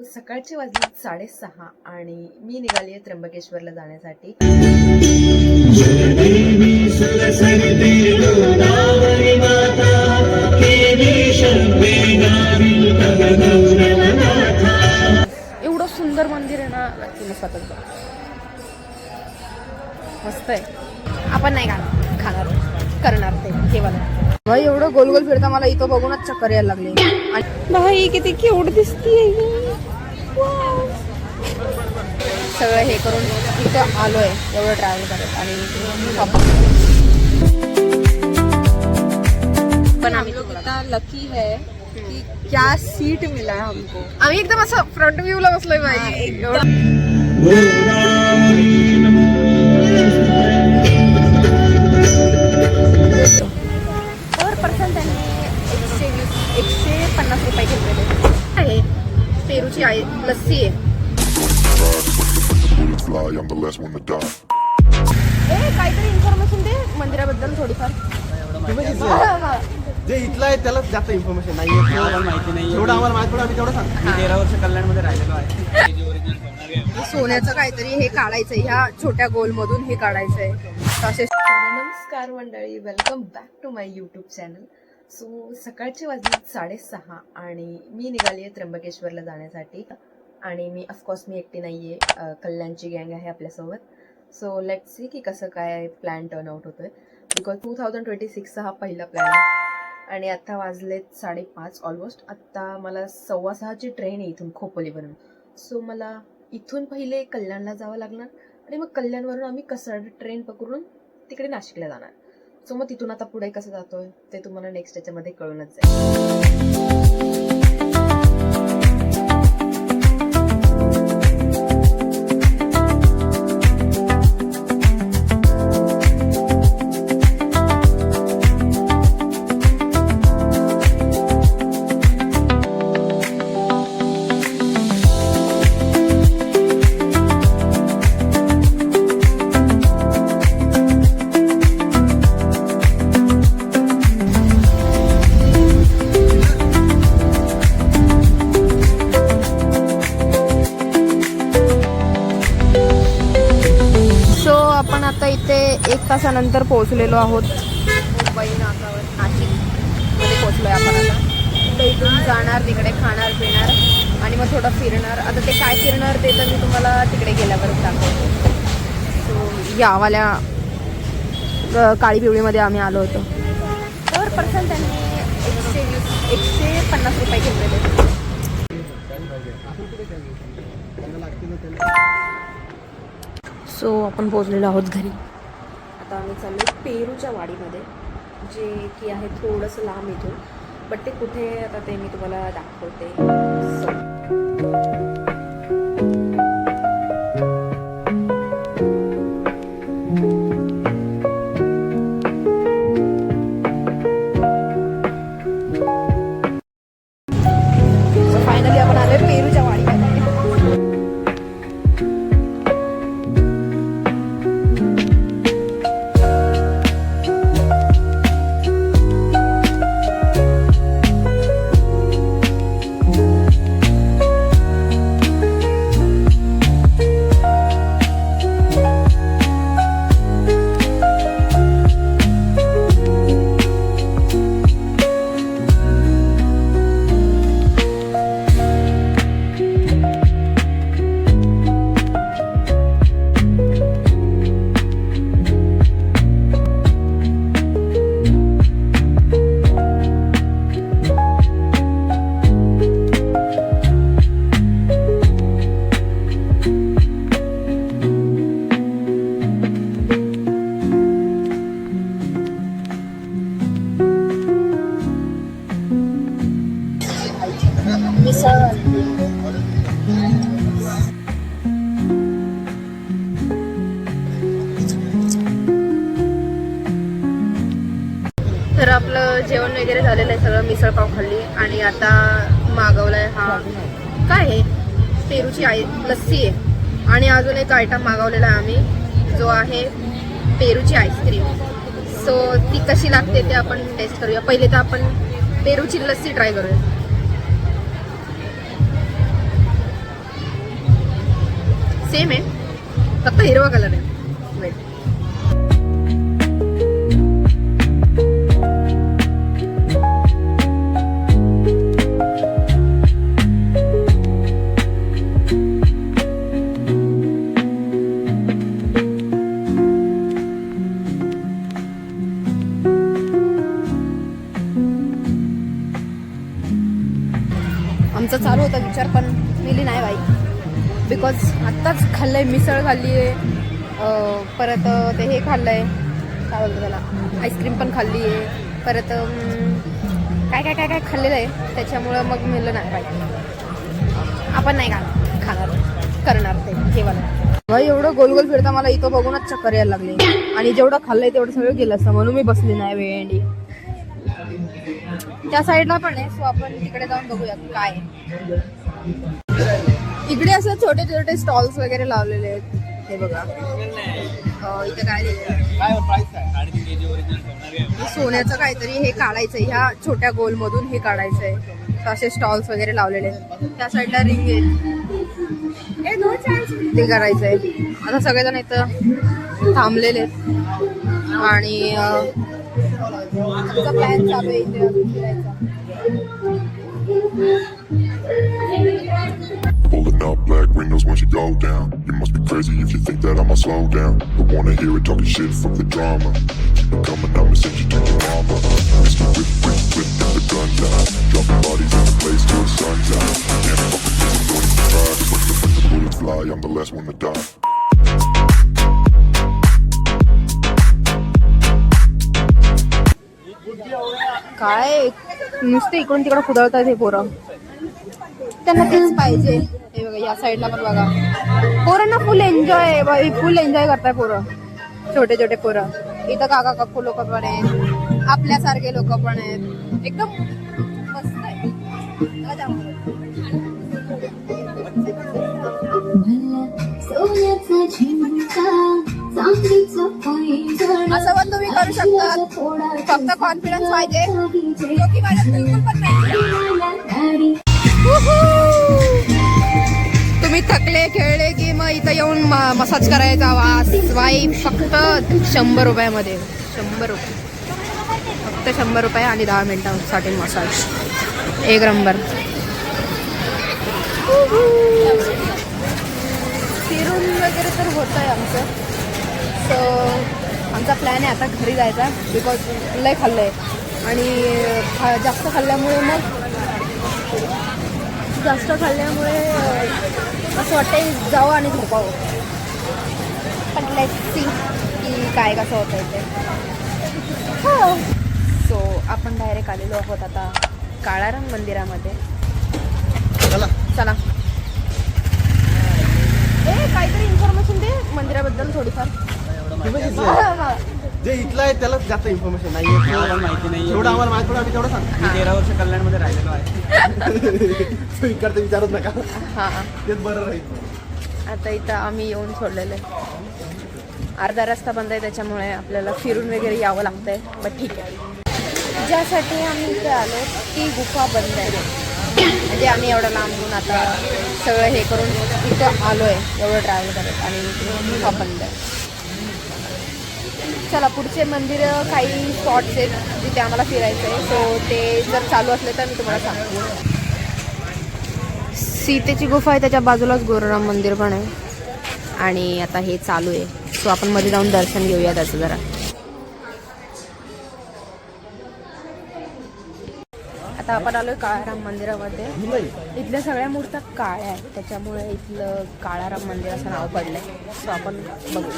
सकाळचे वाजले 6:30 आणि मी निघाली आहे त्र्यंबकेश्वरला जाण्यासाठी. एवढं सुंदर मंदिर आहे ना, नक्की स्वतःच मस्त आहे. आपण नाही खाणार करणार ते केवळ भाई. एवढं गोल गोल फिरता मला इथं बघूनच चक्कर यायला लागले. आणि भाई किती क्यूट दिसतीये. सगळं हे करून इथं आलोय एवढं ट्रॅव्हल करत. आणि पण आम्ही लोग इतना लकी है कि क्या सीट मिला है हमको. आम्ही एकदम असं फ्रंट व्ह्यू ला बसलोय भाई. पर पर्सन त्यांनी 150 रुपये घेतलेले आहे. पेरूची लस्सी आहे. काहीतरी इन्फॉर्मेशन दे मंदिराबद्दल थोडीफार. जे इथलं आहे त्याला जास्त इन्फॉर्मेशन नाही माहिती नाही. एवढं आम्हाला माहिती पडलं, आम्ही तेवढं सांगतो. 13 वर्ष कल्याणमध्ये राहिलेलो आहे. सोन्याचं काहीतरी हे काढायचंय, ह्या छोट्या गोल मधून हे काढायचंय. नमस्कार मंडळी, welcome back to my YouTube channel. So सकाळचे वाजले 6:30 आणि मी निघाली आहे त्र्यंबकेश्वरला जाण्यासाठी. आणि मी एकटी नाही आहे, कल्याणची गँग आहे आपल्यासोबत. सो लेट्स सी की कसं काय प्लॅन टर्न आउट होतोय. बिकॉज 2026चा हा पहिला प्लॅन आहे. आणि आत्ता वाजलेत 5:30 ऑलमोस्ट. आत्ता मला 6:15ची ट्रेन आहे इथून खोपोलीवरून. सो मला इथून पहिले कल्याणला जावं लागणार आणि मग कल्याणवरून आम्ही कसं ट्रेन पकडून तिकडे नाशिकला जाणार. सो मग तिथून आता पुढे कसं जातोय ते तुम्हाला नेक्स्ट याच्यामध्ये कळूनच जाईल. आपण आता इथे 1 तासानंतर पोहोचलेलो आहोत मुंबई नाकावर. नाशिकमध्ये पोहोचलोय आपण आता. तर इथून जाणार, तिकडे खाणार पिणार आणि मग थोडं फिरणार. आता ते काय फिरणार ते तर मी तुम्हाला तिकडे गेल्यावर दाखवतो. सो यावाल्या काळी पिवळीमध्ये आम्ही आलो होतो. पर पर्सन त्यांनी 150 रुपये घेतलेले. सो आपण पोहोचलेलो आहोत घरी. आता आम्ही चाललो पेरूच्या वाडीमध्ये, जे की आहे थोडंसं लांब इथून. बट ते कुठे आता ते मी तुम्हाला दाखवते. सो फायनली आपण आलोय पेरूच्या वाडीमध्ये. तर आपलं जेवण वगैरे झालेलं आहे सगळं. मिसळपाव खाल्ली आणि आता मागवलाय हा काय आहे, पेरूची लस्सी आहे. आणि अजून एक आयटम मागवलेला आहे आम्ही, जो आहे पेरूची आईस्क्रीम. सो ती कशी लागते ते आपण टेस्ट करूया. पहिले तर आपण पेरूची लस्सी ट्राय करूया. सेम आहे, फक्त हिरवा कलर आहे. वेट, आमचा चालू होता विचार, पण मिली नाही बाई. बिकॉज आत्ताच खाल्लंय, मिसळ खाल्ली आहे, परत ते हे खाल्लंय, काय बोलतो त्याला, आईस्क्रीम पण खाल्ली आहे, परत काय काय काय काय खाल्लेलं आहे. त्याच्यामुळं मग मिळलं नाही बाई, आपण नाही खाणार करणार ते जेवण. भाई एवढं गोल गोल फिरता मला इथं बघूनच चक्कर यायला लागले, आणि जेवढं खाल्लंय तेवढं सगळं गेलं असतं, म्हणून मी बसली नाही वेळेंडी. त्या साईडला पण आहे, सो आपण तिकडे जाऊन बघूया काय आहे. इकडे असं छोटे छोटे स्टॉल्स वगैरे लावलेले आहेत. हे बघा, इथे काय सोन्याचं काहीतरी हे काढायचंय, ह्या छोट्या गोल मधून हे काढायचंय. असे स्टॉल्स वगैरे लावलेले आहेत. त्या साईडला रिंग आहे, ते करायचंय. आता सगळेजण इथं थांबलेले आहेत आणि प्लॅन चालू आहे इथे फिरायचा. Pulling up black windows once you go down. You must be crazy if you think that I'ma slow down. Don't wanna hear it talking shit, fuck the drama. Keep it coming, I'ma send you to your mama. Mr. Whip, whip, whip, get the guns out. Dropping bodies in the place till the sun's out. Can't fuck with this, I'm going to try. Just watch the bullets fly, I'm the last one to die. काय नुसते इकडून तिकडं कुदळतात हे पोरं, त्यांना तेच पाहिजे. हे बघा, या साईडला पण बघा, पोरांना फुल एन्जॉय करताय पोरं, छोटे छोटे पोरं. इथं काका काकू लोक पण आहेत, आपल्यासारखे लोक पण आहेत, एकदम मस्त आहे. असं पण तुम्ही करू शकता, फक्त कॉन्फिडन्स पाहिजे, जो की माझ्यात बिलकुल पण नाही. तुम्ही थकले खेळले की मग इथं येऊन मसाज करायचा. वाई फक्त 100 रुपयामध्ये, 100 रुपये, फक्त 100 रुपये आणि 10 मिनिटांसाठी मसाज. एक नंबर. फिरून वगैरे तर होत आहे आमचं. सो आमचा प्लॅन आहे आता घरी जायचा, बिकॉज लय खाल्लं आहे आणि जास्त खाल्ल्यामुळे असं वाटतंय जावं आणि झोपावं. पण लेट्स सी की काय कसं होतं ते. हो, सो आपण डायरेक्ट आलेलो आहोत आता काळाराम मंदिरामध्ये. चला, काहीतरी इन्फॉर्मेशन दे मंदिराबद्दल थोडीफार. जे इथलं आहे त्यालाच जास्त इन्फॉर्मेशन नाही, माहिती नाही. थोडं आम्हाला माहिती, आम्ही तेवढं सांग. मी 13 वर्ष कल्याणमध्ये राहिलेलो आहे. इकडचं विचारत नका, हां तेच बरं राहील. आता इथं आम्ही येऊन सोडलेलं आहे, अर्धा रस्ता बंद आहे, त्याच्यामुळे आपल्याला फिरून वगैरे यावं लागतंय. बट ठीक आहे, ज्यासाठी आम्ही इथे आलो ती गुफा बंद आहे. म्हणजे आम्ही एवढं लांबून आता सगळं हे करून इथं आलो आहे, एवढं ट्रॅव्हल करत, आणि गुफा बंद आहे. चला, पुढचे मंदिर काही स्पॉट्स आहेत जिथे आम्हाला फिरायचं आहे. सो ते जर चालू असले तर मी तुम्हाला सांगते. सीतेची गुफा आहे, त्याच्या बाजूलाच गोरराम मंदिर पण आहे, आणि आता हे चालू आहे. सो आपण मध्ये जाऊन दर्शन घेऊया त्याचं जरा. आता आपण आलोय काळाराम मंदिरामध्ये. इथल्या सगळ्या मूर्त्या काळ्या आहेत, त्याच्यामुळे इथलं काळाराम मंदिर असं नाव पडलंय. सो आपण बघू.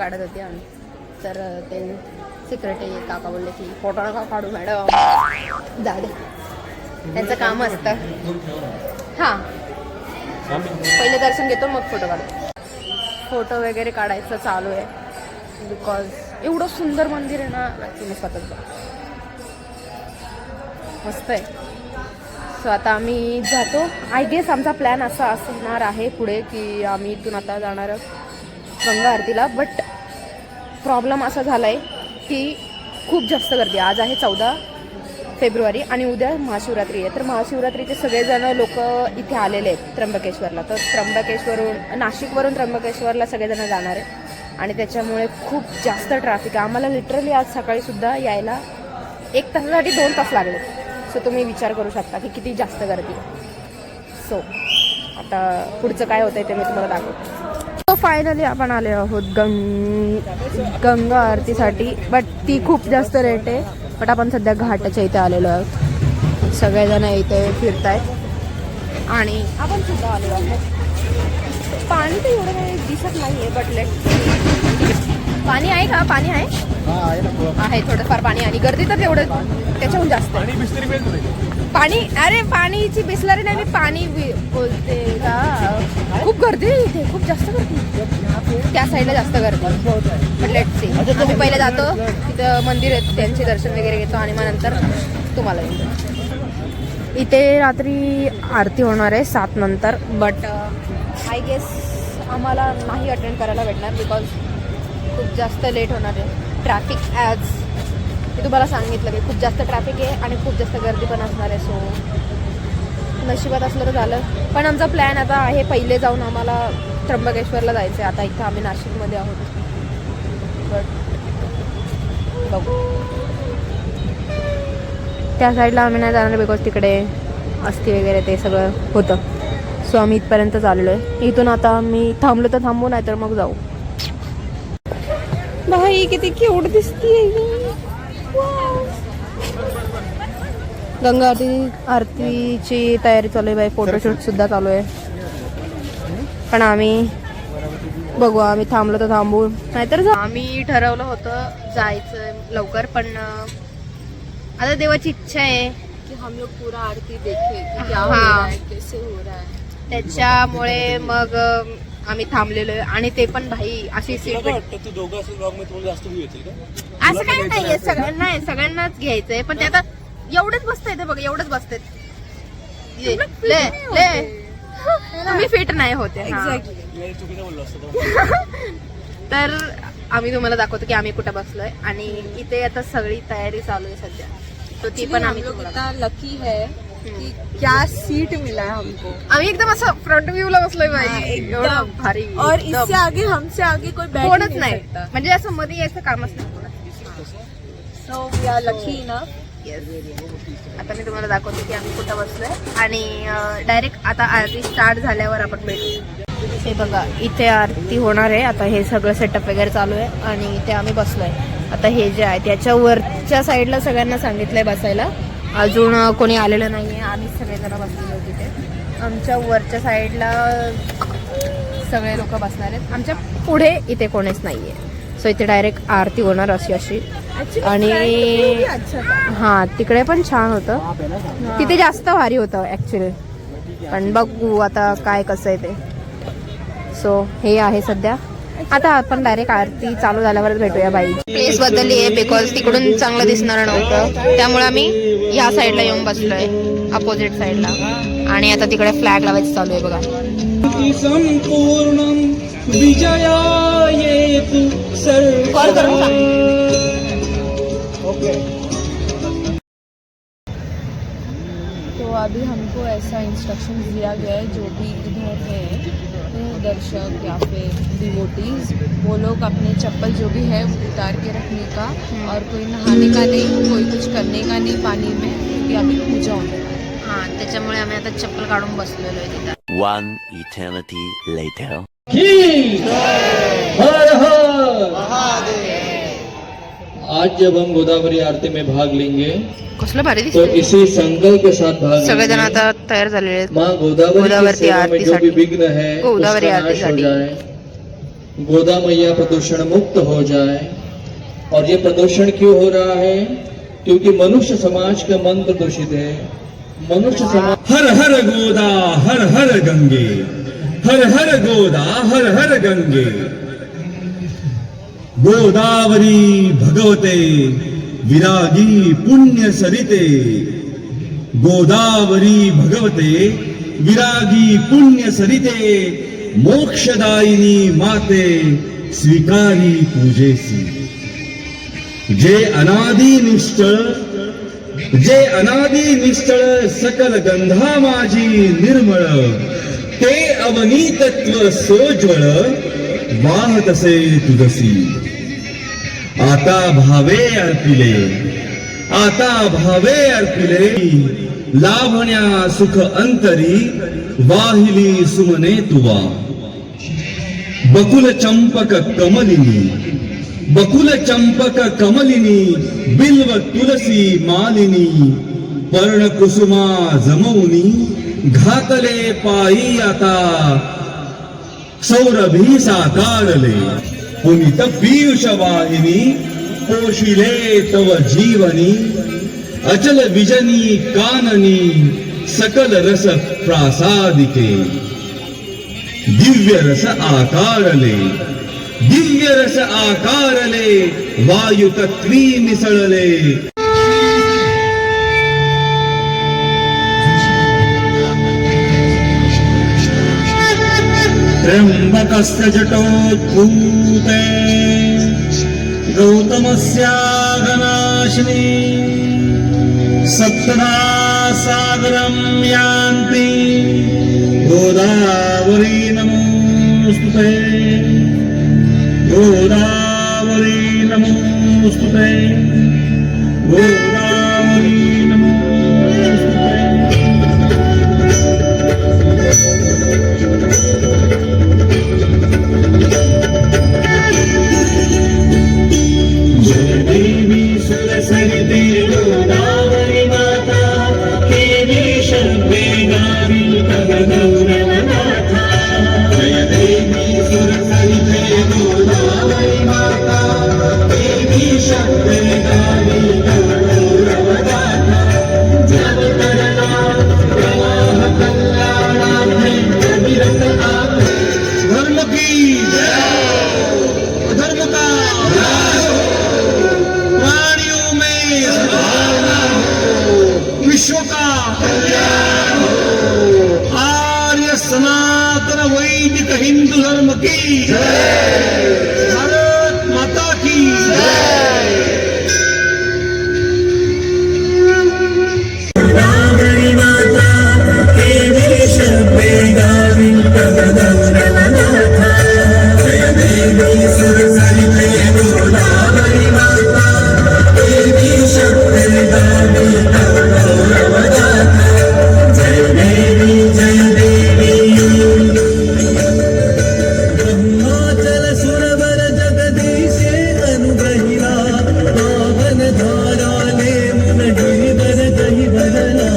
काढत होते आम्ही. तर ते सिक्रेटरी काका बोलले की फोटो नका काढू मॅडम, झाले त्यांचं काम असतं. हां, पहिले दर्शन घेतो मग फोटो काढतो. फोटो वगैरे काढायचं चालू आहे बिकॉज एवढं सुंदर मंदिर आहे ना, तुम्ही स्वतःच बघा, मस्त आहे. सो आता आम्ही जातो. आय गेस आमचा प्लॅन असा असणार आहे पुढे की आम्ही इथून आता जाणार गंगा आरतीला. बट प्रॉब्लेम असा झाला आहे की खूप जास्त गर्दी. आज आहे 14 फेब्रुवारी आणि उद्या महाशिवरात्री आहे. तर महाशिवरात्रीचे सगळेजण लोक इथे आलेले आहेत त्र्यंबकेश्वरला. तर त्र्यंबकेश्वरून नाशिकवरून त्र्यंबकेश्वरला सगळेजण जाणार आहे आणि त्याच्यामुळे खूप जास्त ट्रॅफिक आहे. आम्हाला लिटरली आज सकाळीसुद्धा यायला 1 तासासाठी 2 तास लागले. सो तुम्ही विचार करू शकता की किती जास्त गर्दी आहे. सो आता पुढचं काय होतं आहे ते मी तुम्हाला दाखवतो. सो फायनली आपण आले आहोत गंगा आरतीसाठी. बट ती खूप जास्त रेट आहे. बट आपण सध्या घाटाच्या इथे आलेलो आहोत. सगळेजण इथे फिरतायत आणि आपण सुद्धा आलेलो आहोत. पाणी तर एवढं काही दिसत नाही आहे. बट लेट पाणी आहे का? पाणी आहे, आहे थोडंफार पाणी. आणि गर्दी तर तेवढं त्याच्याहून जास्त आहे. पाणी, अरे पाणीची बिसलरी नाही, मी पाणी बोलते का. खूप गर्दी आहे इथे, खूप जास्त गर्दी. त्या साईडला जास्त गर्दी. But let see. आम्ही पहिले जातो तिथं मंदिर आहेत, त्यांचे दर्शन वगैरे घेतो आणि मग नंतर तुम्हाला येतो. इथे रात्री आरती होणार आहे 7 नंतर. बट आय गेस आम्हाला नाही अटेंड करायला भेटणार बिकॉज खूप जास्त लेट होणार आहे. ट्रॅफिक ॲज मी तुम्हाला सांगितलं की खूप जास्त ट्रॅफिक आहे आणि खूप जास्त गर्दी पण असणार आहे. सो नशिबात असलं तर झालं. पण आमचा प्लॅन आता आहे पहिले जाऊन आम्हाला त्र्यंबकेश्वरला जायचं आहे. आता इथं आम्ही नाशिकमध्ये आहोत. बट बघू, त्या साईडला आम्ही नाही जाणार बिकॉज तिकडे अस्थि वगैरे ते सगळं होतं. सो आम्ही इथपर्यंत चाललो आहे. इथून आता आम्ही थांबलो तर थांबू, नाही तर मग जाऊ. भाई किती क्यूट दिसतीये. गंगा आरतीची तयारी चालू आहे बाई. फोटोशूट सुद्धा चालू आहे. पण आम्ही बघू, आम्ही थांबलो तर थांबू, नाहीतर आम्ही ठरवलं होतं जायचं लवकर. पण आता देवाची इच्छा आहे कि हम लोग पूरा आरती देखे कि क्या हो रहा है, कैसे हो रहा है. त्याच्यामुळे मग आम्ही थांबलेलो आहे. आणि ते पण भाई अशी सीट असं काही नाहीये. सगळ्यांना सगळ्यांनाच घ्यायचंय. पण ते आता एवढेच बसताय ते बघ, एवढेच बसतायत. तुम्ही फिट नाही होते. तर आम्ही तुम्हाला दाखवतो की आम्ही कुठे बसलोय. आणि इथे आता सगळी तयारी चालू आहे सध्या. तो ती पण आम्ही इतना लकी है कि क्या सीट मिला है हमको. आम्ही एकदम असं फ्रंट व्ह्यू ला बसलोय बाई. एवढं भारी. और इससे आगे हमसे आगे कोई बैठ कोणच ही नाही. सकता. म्हणजे असं मध्ये यायचं कामच नाही. So we are lucky enough. आता मी तुम्हाला दाखवते की आम्ही कुठं बसलोय. आणि डायरेक्ट आता आरती स्टार्ट झाल्यावर आपण भेटू. हे बघा, इथे आरती होणार आहे. आता हे सगळं सेटअप वगैरे चालू आहे आणि इथे आम्ही बसलोय. आता हे जे आहे त्याच्या वरच्या साईडला सगळ्यांना सांगितलंय बसायला. अजून कोणी आलेलं नाहीये. आम्हीच सगळेजण बसलेलो तिथे. आमच्या वरच्या साईडला सगळे लोक बसणार आहेत. आमच्या पुढे इथे कोणीच नाहीये. सो इथे डायरेक्ट आरती होणार अशी. आणि हां, तिकडे पण छान होतं. तिथे जास्त भारी होतं ऍक्च्युली. पण बघू आता काय कसं आहे ते. सो हे आहे सध्या. आता आपण डायरेक्ट आरती चालू झाल्यावरच भेटूया बाई. प्लेस बदलली आहे बिकॉज तिकडून चांगलं दिसणार नव्हतं. त्यामुळे आम्ही ह्या साईडला येऊन बसलोय, अपोजिट साईडला. आणि आता तिकडे फ्लॅग लावायचं चालू आहे बघा. कॉल करून सांग. तो अभी हमको ऐसा इंस्ट्रक्शन दिया गया है, जो भी इधर है दर्शक या फिर डिवोटीज, वो लोग अपने चप्पल जो भी है वो उतार के रखने का. और कोई नहाने का नहीं, कोई कुछ करने का नहीं पानी में, क्योंकि अभी पूजा होने वाली है. हां, त्याच्यामुळे आम्ही आता चप्पल काढून बसलेलो आहे तिथं. One eternity later. हर हर आज जब हम गोदावरी आरती में भाग लेंगे कसलं भारी तो दिसतंय. इसी संकल्प के साथ भाग सगळेजण लेंगे. आता तयार झालेले आहेत माँ गोदावरी की सेवा में जो भी विघ्न है गोदावरी उसका नाश हो आरतीसाठी. जाए. गोदा मैया प्रदूषण मुक्त हो जाए। और ये प्रदूषण क्यों हो रहा है? क्योंकि मनुष्य समाज का मन प्रदूषित है। मनुष्य समाज हर हर गोदा हर हर गंगे, हर हर गोदा हर हर गंगे। गोदावरी भगवते विरागी पुण्य सरिते, गोदावरी भगवते विरागी पुण्य सरिते, मोक्षदायिनी माते स्वीकारी पूजेसी। जे अनादि निश्चळ सकल गंधा माझी निर्मळ, ते अवनीतत्व सोज्वळ वाहतसे तुझसी। आता भावे अर्पिले लाभण्या सुख अंतरी, वाहिली सुमने तुवा। बकुल चंपक कमलिनी, बिल्व तुलसी मालिनी, पर्ण कुसुमा जमवनी, घातले पायी आता सौरभी साकारले। पुनित पीयूष वाहिनी, पोशिले तव जीवनी, अचल विजनी काननी, सकल रस प्रासादिके। दिव्य रस आकारले, वायु तत्वी मिसळले। त्र्यंबकस्य जटोद्भूते, गौतमस्याघनाशिनी, सप्तधा सागरं यान्ति, गोदावरी नमोस्तुते, गोदावरी नमोस्तुते, गोदावरी नमोस्तुते। जय देवी सुरसरिते गोदावरी माता, देवी शर्वेगावी तव गौरवनाथा। जय देवी सुरसरिते गोदावरी माता, देवी शर्वेगावी तव गौरवनाथा। जगतरणा प्रवाह कल्याणार्थे अविरत आपे। धर्म की जय, धर्म का प्राणियों में सद्भावना हो, विश्व का कल्याण हो। आर्य सनातन वैदिक हिंदू धर्म की जय, भारत माता की जय। गोदावरी माता, देवी शर्वेगावी तव गौरवनाथा। जय देवी सुरसरिते गोदावरी माता, देवी शर्वेगावी तव गौरवनाथा। जय देवी ब्रह्माचल सुरवर जगदीशे अनुग्रहिला, पावन धाराले मुन गिरिवर दहि भरला।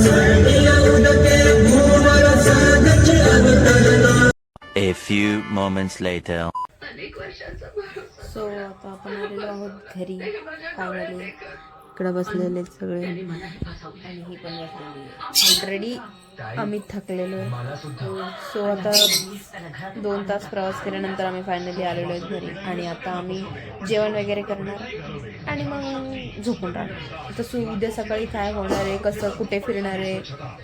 स्वर्गीय उदके भूवर सागच अवतरला। A few moments later. So आता आपण आलेलो आहोत घरी फायनली. इकडं बसलेले सगळे आणि ही पण बसलेली. ऑलरेडी आम्ही थकलेलो आहे. सो आता 2 तास प्रवास केल्यानंतर आम्ही फायनली आलेलो आहे घरी. आणि आता आम्ही जेवण वगैरे करणार आणि मग झोपून राहणार. तसं उद्या सकाळी काय होणार आहे, कसं कुठे फिरणार आहे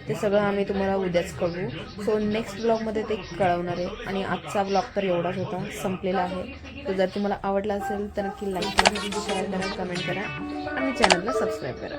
ते सगळं आम्ही तुम्हाला उद्याच कळवू. सो नेक्स्ट ब्लॉगमध्ये ते कळवणार आहे. आणि आजचा ब्लॉग तर एवढाच होता, संपलेला आहे. तो जर तुम्हाला आवडला असेल तर नक्की लाईक करा, शेअर करा, कमेंट करा आणि चॅनलला सबस्क्राईब करा.